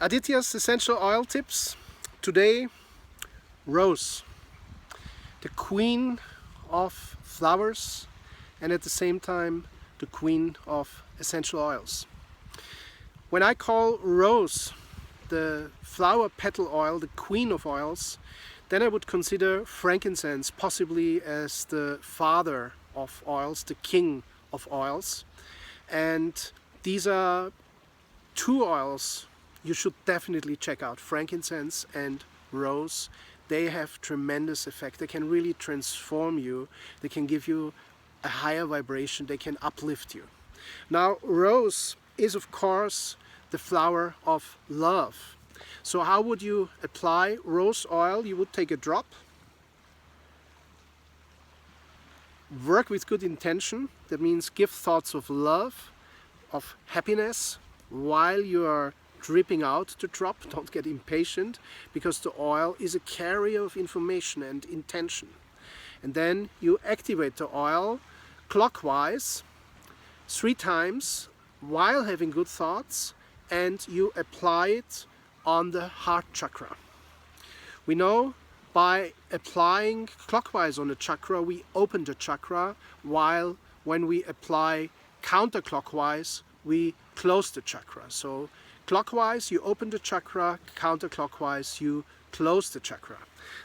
Aditya's essential oil tips. Today, rose, the queen of flowers and at the same time the queen of essential oils. When I call rose the flower petal oil, the queen of oils, then I would consider frankincense possibly as the father of oils, the king of oils. And these are two oils you should definitely check out, frankincense and rose. They have tremendous effect. They can really transform you. They can give you a higher vibration. They can uplift you. Now, rose is of course the flower of love. So how would you apply rose oil? You would take a drop, work with good intention. That means give thoughts of love, of happiness while you are dripping out the drop. Don't get impatient, because the oil is a carrier of information and intention. And then you activate the oil clockwise 3 times while having good thoughts, and you apply it on the heart chakra. We know by applying clockwise on the chakra we open the chakra, while when we apply counterclockwise we close the chakra. So clockwise you open the chakra, counterclockwise you close the chakra.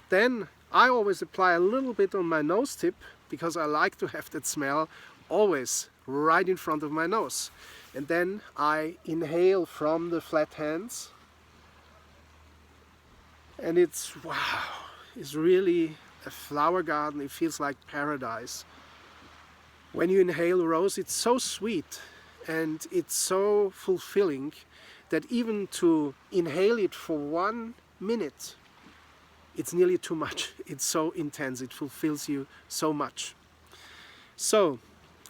Then I always apply a little bit on my nose tip, because I like to have that smell always right in front of my nose. And then I inhale from the flat hands, and it's wow, it's really a flower garden. It feels like paradise. When you inhale rose, it's so sweet and it's so fulfilling that even to inhale it for 1 minute, it's nearly too much. It's so intense, it fulfills you so much. So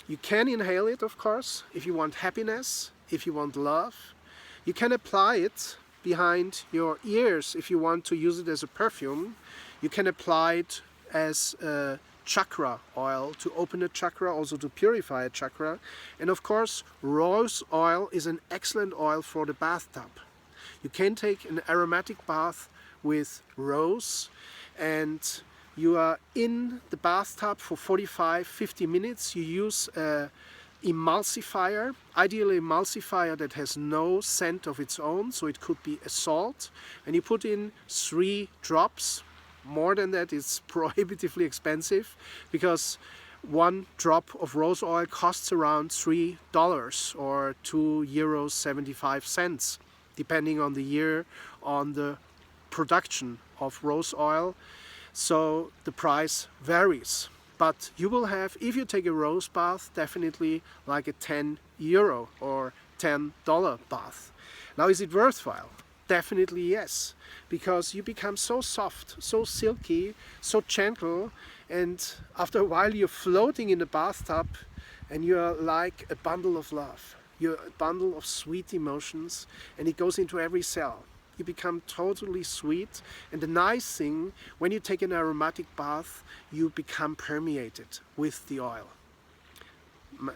you can inhale it, of course, if you want happiness, if you want love. You can apply it behind your ears if you want to use it as a perfume. You can apply it as a chakra oil to open a chakra, also to purify a chakra. And of course, rose oil is an excellent oil for the bathtub. You can take an aromatic bath with rose, and you are in the bathtub for 45-50 minutes. You use a emulsifier, ideally emulsifier that has no scent of its own, so it could be a salt, and you put in 3 drops. More than that is prohibitively expensive, because 1 drop of rose oil costs around $3 or €2.75, depending on the year, on the production of rose oil. So the price varies. But you will have, if you take a rose bath, definitely like a €10 or $10 bath. Now, is it worthwhile? Definitely yes, because you become so soft, so silky, so gentle, and after a while you're floating in the bathtub and you're like a bundle of love. You're a bundle of sweet emotions, and it goes into every cell. You become totally sweet, and the nice thing, when you take an aromatic bath, you become permeated with the oil.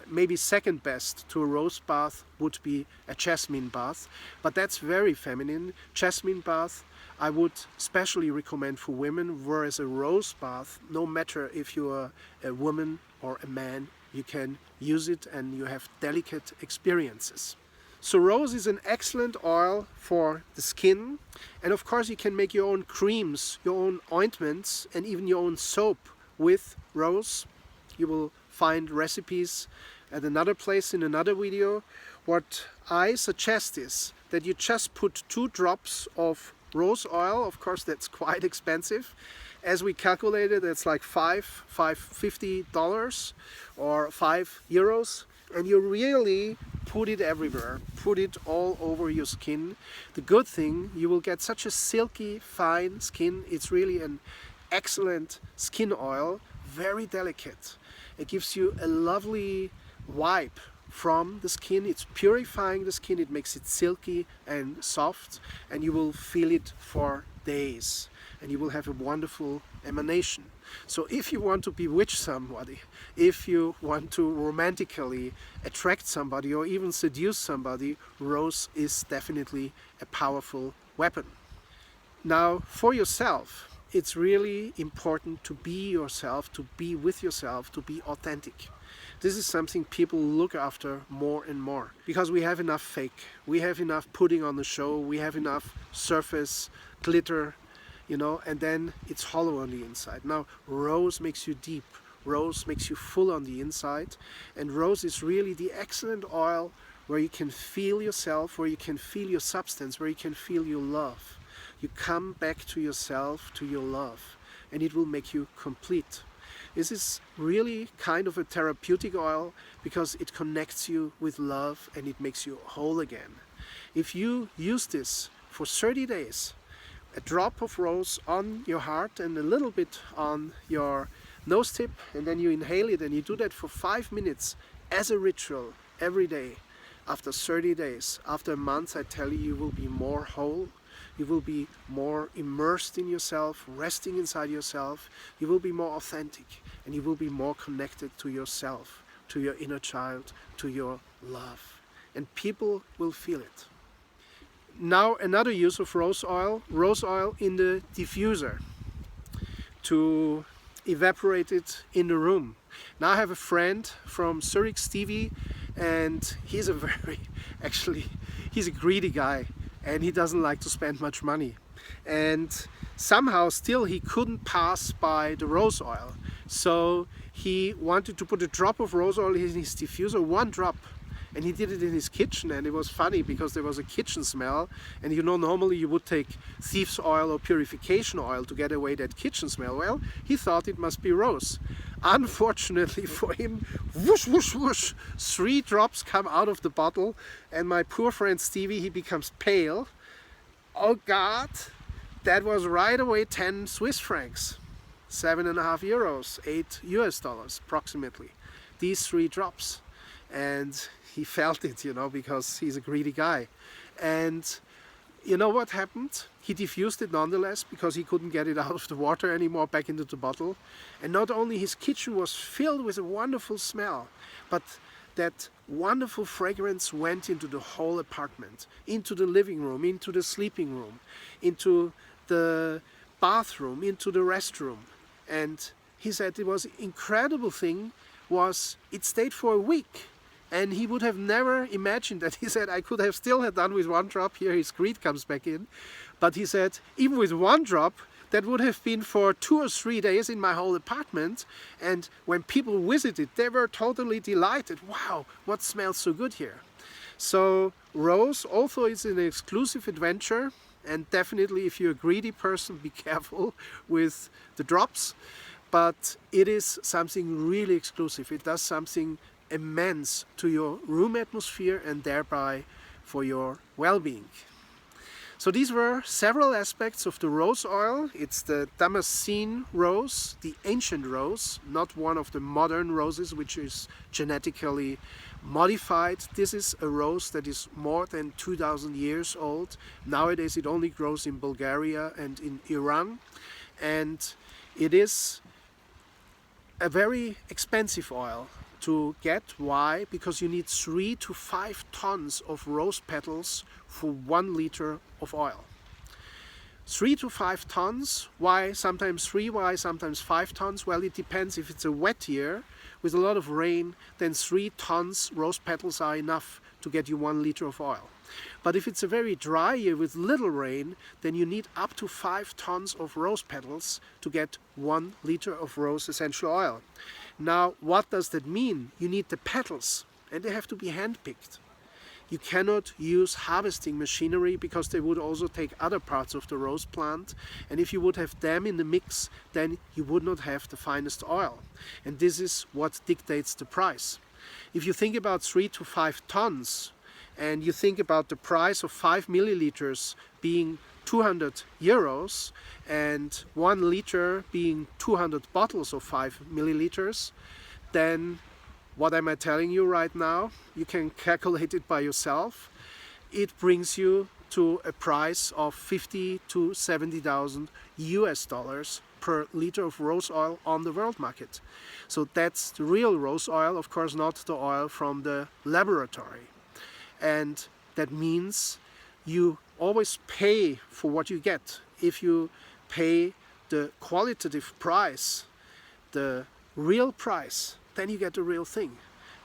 Maybe second best to a rose bath would be a jasmine bath, but that's very feminine. Jasmine bath I would especially recommend for women, whereas a rose bath, no matter if you are a woman or a man, you can use it and you have delicate experiences. So rose is an excellent oil for the skin, and of course you can make your own creams, your own ointments, and even your own soap with rose. You will find recipes at another place in another video. What I suggest is that you just put 2 drops of rose oil. Of course that's quite expensive. As we calculated, it's like $5.50 or €5, and you really put it everywhere, put it all over your skin. The good thing, you will get such a silky, fine skin. It's really an excellent skin oil, very delicate. It gives you a lovely vibe from the skin. It's purifying the skin, it makes it silky and soft, and you will feel it for days, and you will have a wonderful emanation. So if you want to bewitch somebody, if you want to romantically attract somebody or even seduce somebody, rose is definitely a powerful weapon. Now, for yourself, it's really important to be yourself, to be with yourself, to be authentic. This is something people look after more and more, because we have enough fake, we have enough putting on the show, we have enough surface, glitter, you know, and then it's hollow on the inside. Now, rose makes you deep, rose makes you full on the inside, and rose is really the excellent oil where you can feel yourself, where you can feel your substance, where you can feel your love. You come back to yourself, to your love, and it will make you complete. This is really kind of a therapeutic oil because it connects you with love and it makes you whole again. If you use this for 30 days, a drop of rose on your heart and a little bit on your nose tip, and then you inhale it, and you do that for 5 minutes as a ritual every day. After 30 days, after a month, I tell you, you will be more whole. You will be more immersed in yourself, resting inside yourself. You will be more authentic, and you will be more connected to yourself, to your inner child, to your love. And people will feel it. Now, another use of rose oil in the diffuser to evaporate it in the room. Now I have a friend from Zurich, Stevie, and he's a he's a greedy guy, and he doesn't like to spend much money. And somehow still he couldn't pass by the rose oil. So he wanted to put a drop of rose oil in his diffuser, 1 drop. And he did it in his kitchen, and it was funny because there was a kitchen smell, and you know, normally you would take thieves oil or purification oil to get away that kitchen smell. Well, he thought it must be rose. Unfortunately for him, whoosh, whoosh, whoosh, 3 drops come out of the bottle, and my poor friend Stevie, he becomes pale. Oh God, that was right away 10 Swiss francs, 7.5 euros, $8 approximately. These 3 drops. And he felt it, you know, because he's a greedy guy. And you know what happened? He diffused it nonetheless because he couldn't get it out of the water anymore back into the bottle. And not only his kitchen was filled with a wonderful smell, but that wonderful fragrance went into the whole apartment, into the living room, into the sleeping room, into the bathroom, into the restroom. And he said it was an incredible thing was it stayed for a week. And he would have never imagined that. He said, I could have still had done with 1 drop. Here his greed comes back in. But he said, even with 1 drop, that would have been for 2 or 3 days in my whole apartment. And when people visited, they were totally delighted. Wow, what smells so good here? So rose also is an exclusive adventure. And definitely if you're a greedy person, be careful with the drops. But it is something really exclusive. It does something immense to your room atmosphere and thereby for your well-being. So these were several aspects of the rose oil. It's the Damascene rose, the ancient rose, not one of the modern roses which is genetically modified. This is a rose that is more than 2,000 years old. Nowadays it only grows in Bulgaria and in Iran, and it is a very expensive oil to get. Why? Because you need 3 to 5 tons of rose petals for 1 liter of oil. 3 to 5 tons. Why sometimes 3? Why sometimes 5 tons? Well, it depends. If it's a wet year with a lot of rain, then 3 tons rose petals are enough to get you 1 liter of oil. But if it's a very dry year with little rain, then you need up to 5 tons of rose petals to get 1 liter of rose essential oil. Now, what does that mean? You need the petals, and they have to be hand-picked. You cannot use harvesting machinery because they would also take other parts of the rose plant, and if you would have them in the mix, then you would not have the finest oil. And this is what dictates the price. If you think about 3 to 5 tons, and you think about the price of 5 milliliters being 200 euros and 1 liter being 200 bottles of 5 milliliters, then What am I telling you right now? You can calculate it by yourself. It brings you to a price of 50 to 70,000 US dollars per liter of rose oil on the world market. So that's the real rose oil, of course not the oil from the laboratory. And that means you always pay for what you get. If you pay the qualitative price, the real price, then you get the real thing.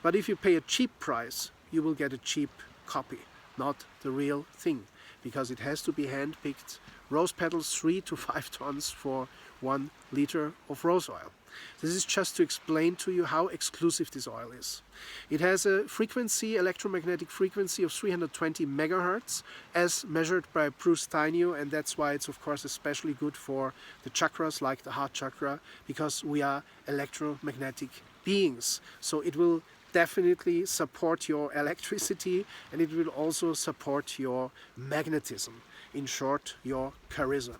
But if you pay a cheap price, you will get a cheap copy, not the real thing, because it has to be hand-picked rose petals, 3 to 5 tons for 1 liter of rose oil. This is just to explain to you how exclusive this oil is. It has a frequency, electromagnetic frequency of 320 megahertz as measured by Bruce Steinio, and that's why it's of course especially good for the chakras like the heart chakra, because we are electromagnetic beings. So it will definitely support your electricity, and it will also support your magnetism. In short, your charisma.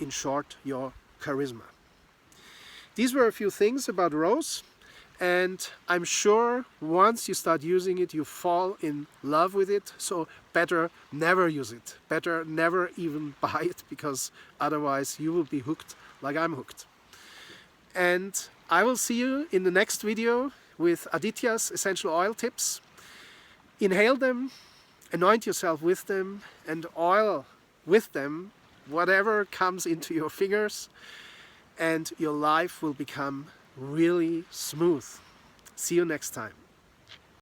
In short, your charisma. These were a few things about rose, and I'm sure once you start using it, you fall in love with it. So better never use it. Better never even buy it, because otherwise you will be hooked like I'm hooked. And I will see you in the next video with Aditya's essential oil tips. Inhale them, anoint yourself with them, and oil with them whatever comes into your fingers, and your life will become really smooth. See you next time.